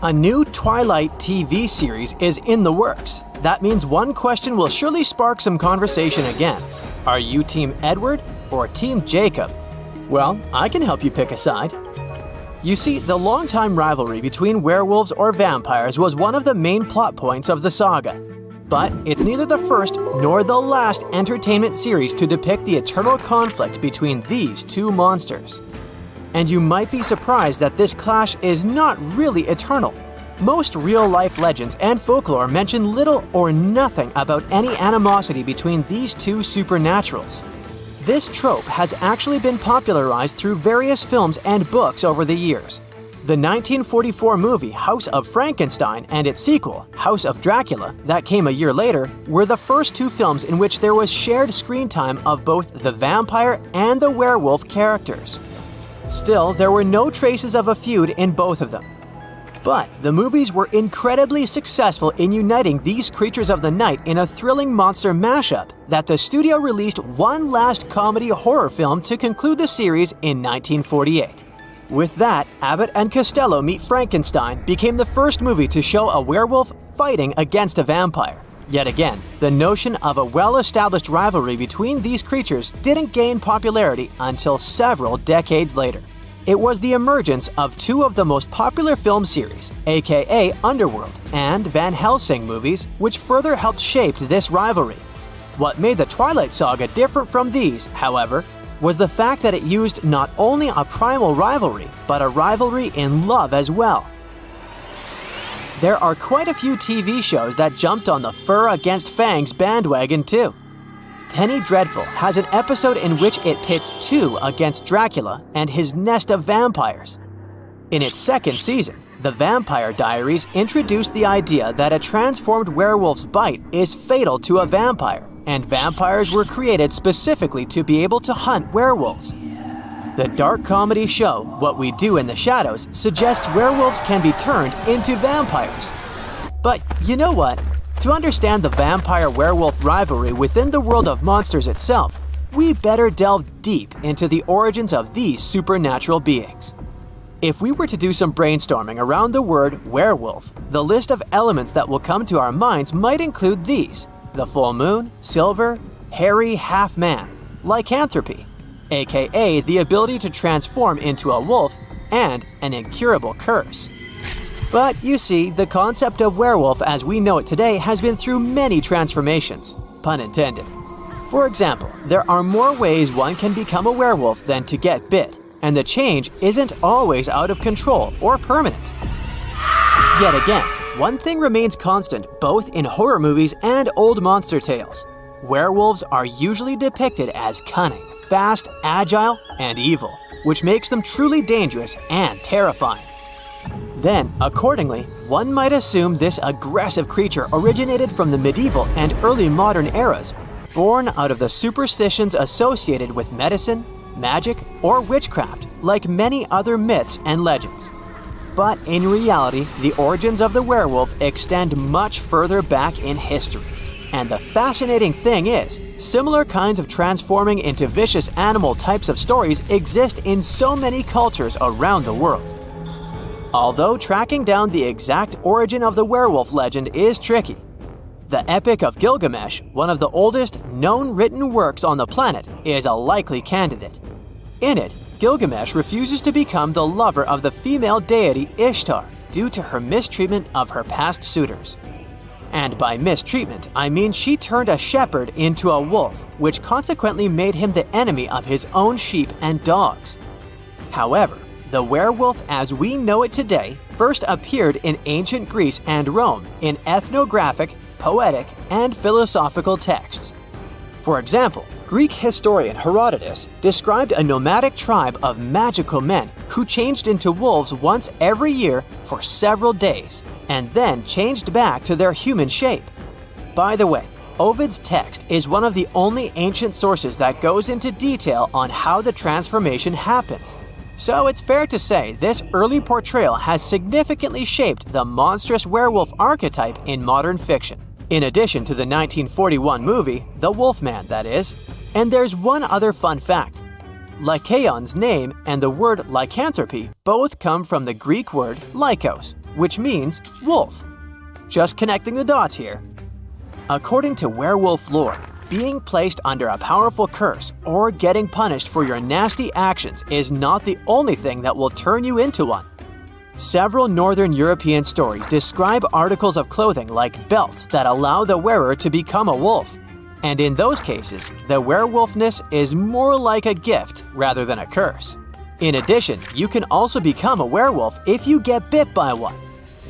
A new Twilight TV series is in the works. That means one question will surely spark some conversation again. Are you Team Edward or Team Jacob? Well, I can help you pick a side. You see, the longtime rivalry between werewolves or vampires was one of the main plot points of the saga. But it's neither the first nor the last entertainment series to depict the eternal conflict between these two monsters. And you might be surprised that this clash is not really eternal. Most real-life legends and folklore mention little or nothing about any animosity between these two supernaturals. This trope has actually been popularized through various films and books over the years. The 1944 movie House of Frankenstein and its sequel, House of Dracula, that came a year later, were the first two films in which there was shared screen time of both the vampire and the werewolf characters. Still, there were no traces of a feud in both of them. But the movies were incredibly successful in uniting these creatures of the night in a thrilling monster mashup that the studio released one last comedy horror film to conclude the series in 1948. With that, Abbott and Costello Meet Frankenstein became the first movie to show a werewolf fighting against a vampire. Yet again, the notion of a well-established rivalry between these creatures didn't gain popularity until several decades later. It was the emergence of two of the most popular film series, aka Underworld and Van Helsing movies, which further helped shape this rivalry. What made the Twilight Saga different from these, however, was the fact that it used not only a primal rivalry, but a rivalry in love as well. There are quite a few TV shows that jumped on the fur against fangs bandwagon too. Penny Dreadful has an episode in which it pits two against Dracula and his nest of vampires. In its second season, The Vampire Diaries introduced the idea that a transformed werewolf's bite is fatal to a vampire, and vampires were created specifically to be able to hunt werewolves. The dark comedy show What We Do in the Shadows suggests werewolves can be turned into vampires. But you know what? To understand the vampire-werewolf rivalry within the world of monsters itself, we better delve deep into the origins of these supernatural beings. If we were to do some brainstorming around the word werewolf, the list of elements that will come to our minds might include these: the full moon, silver, hairy half-man, lycanthropy, aka the ability to transform into a wolf, and an incurable curse. But you see, the concept of werewolf as we know it today has been through many transformations, pun intended. For example, there are more ways one can become a werewolf than to get bit, and the change isn't always out of control or permanent. Yet again, one thing remains constant both in horror movies and old monster tales. Werewolves are usually depicted as cunning, fast, agile, and evil, which makes them truly dangerous and terrifying. Then, accordingly, one might assume this aggressive creature originated from the medieval and early modern eras, born out of the superstitions associated with medicine, magic, or witchcraft, like many other myths and legends. But in reality, the origins of the werewolf extend much further back in history. And the fascinating thing is, similar kinds of transforming into vicious animal types of stories exist in so many cultures around the world. Although tracking down the exact origin of the werewolf legend is tricky, the Epic of Gilgamesh, one of the oldest known written works on the planet, is a likely candidate. In it, Gilgamesh refuses to become the lover of the female deity Ishtar due to her mistreatment of her past suitors. And by mistreatment, I mean she turned a shepherd into a wolf, which consequently made him the enemy of his own sheep and dogs. However, the werewolf as we know it today first appeared in ancient Greece and Rome in ethnographic, poetic, and philosophical texts. For example, Greek historian Herodotus described a nomadic tribe of magical men who changed into wolves once every year for several days, and then changed back to their human shape. By the way, Ovid's text is one of the only ancient sources that goes into detail on how the transformation happens. So it's fair to say this early portrayal has significantly shaped the monstrous werewolf archetype in modern fiction. In addition to the 1941 movie, The Wolfman, that is. And there's one other fun fact. Lycaon's name and the word lycanthropy both come from the Greek word lykos, which means wolf. Just connecting the dots here. According to werewolf lore, being placed under a powerful curse or getting punished for your nasty actions is not the only thing that will turn you into one. Several Northern European stories describe articles of clothing like belts that allow the wearer to become a wolf. And in those cases, the werewolfness is more like a gift rather than a curse. In addition, you can also become a werewolf if you get bit by one.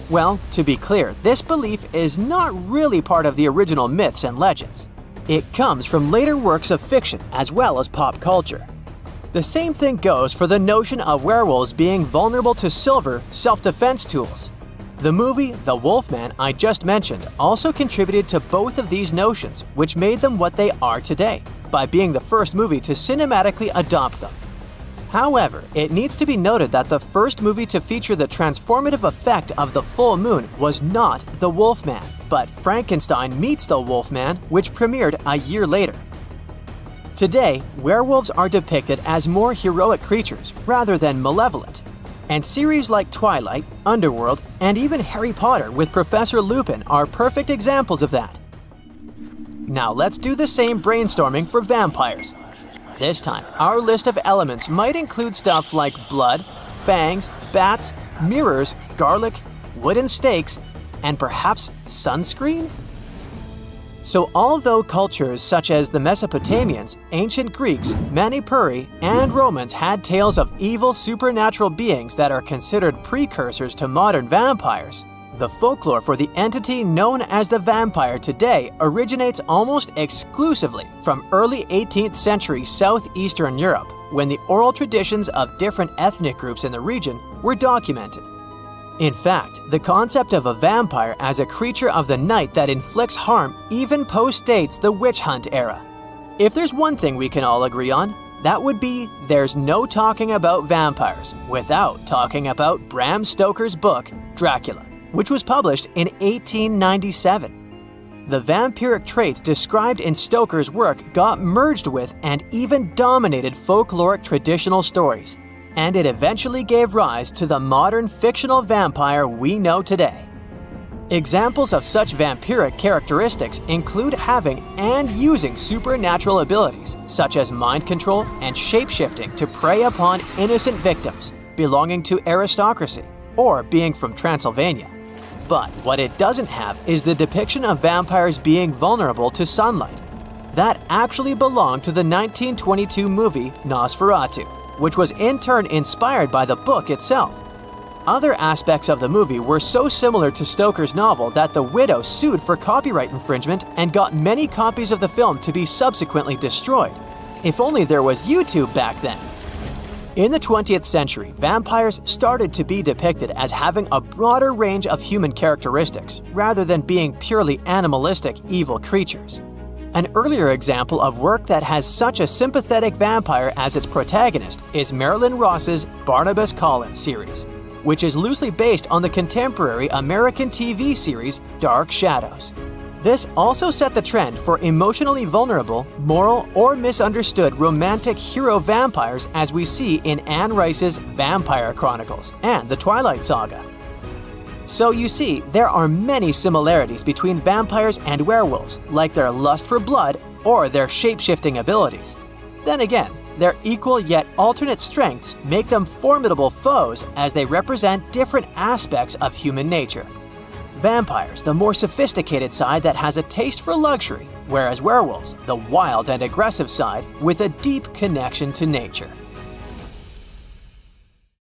Well, to be clear, this belief is not really part of the original myths and legends. It comes from later works of fiction as well as pop culture. The same thing goes for the notion of werewolves being vulnerable to silver self-defense tools. The movie The Wolfman I just mentioned also contributed to both of these notions, which made them what they are today, by being the first movie to cinematically adopt them. However, it needs to be noted that the first movie to feature the transformative effect of the full moon was not The Wolfman, but Frankenstein Meets the Wolfman, which premiered a year later. Today, werewolves are depicted as more heroic creatures rather than malevolent. And series like Twilight, Underworld, and even Harry Potter with Professor Lupin are perfect examples of that. Now let's do the same brainstorming for vampires. This time, our list of elements might include stuff like blood, fangs, bats, mirrors, garlic, wooden stakes, and perhaps sunscreen? So although cultures such as the Mesopotamians, ancient Greeks, Manipuri, and Romans had tales of evil supernatural beings that are considered precursors to modern vampires, the folklore for the entity known as the vampire today originates almost exclusively from early 18th century southeastern Europe, when the oral traditions of different ethnic groups in the region were documented. In fact, the concept of a vampire as a creature of the night that inflicts harm even postdates the witch hunt era. If there's one thing we can all agree on, that would be there's no talking about vampires without talking about Bram Stoker's book, Dracula, which was published in 1897. The vampiric traits described in Stoker's work got merged with and even dominated folkloric traditional stories, and it eventually gave rise to the modern fictional vampire we know today. Examples of such vampiric characteristics include having and using supernatural abilities, such as mind control and shape-shifting to prey upon innocent victims belonging to aristocracy, or being from Transylvania. But what it doesn't have is the depiction of vampires being vulnerable to sunlight. That actually belonged to the 1922 movie Nosferatu, which was in turn inspired by the book itself. Other aspects of the movie were so similar to Stoker's novel that the widow sued for copyright infringement and got many copies of the film to be subsequently destroyed. If only there was YouTube back then. In the 20th century, vampires started to be depicted as having a broader range of human characteristics, rather than being purely animalistic evil creatures. An earlier example of work that has such a sympathetic vampire as its protagonist is Marilyn Ross's Barnabas Collins series, which is loosely based on the contemporary American TV series Dark Shadows. This also set the trend for emotionally vulnerable, moral, or misunderstood romantic hero vampires as we see in Anne Rice's Vampire Chronicles and the Twilight Saga. So you see, there are many similarities between vampires and werewolves, like their lust for blood or their shape-shifting abilities. Then again, their equal yet alternate strengths make them formidable foes as they represent different aspects of human nature. Vampires, the more sophisticated side that has a taste for luxury, whereas werewolves, the wild and aggressive side with a deep connection to nature.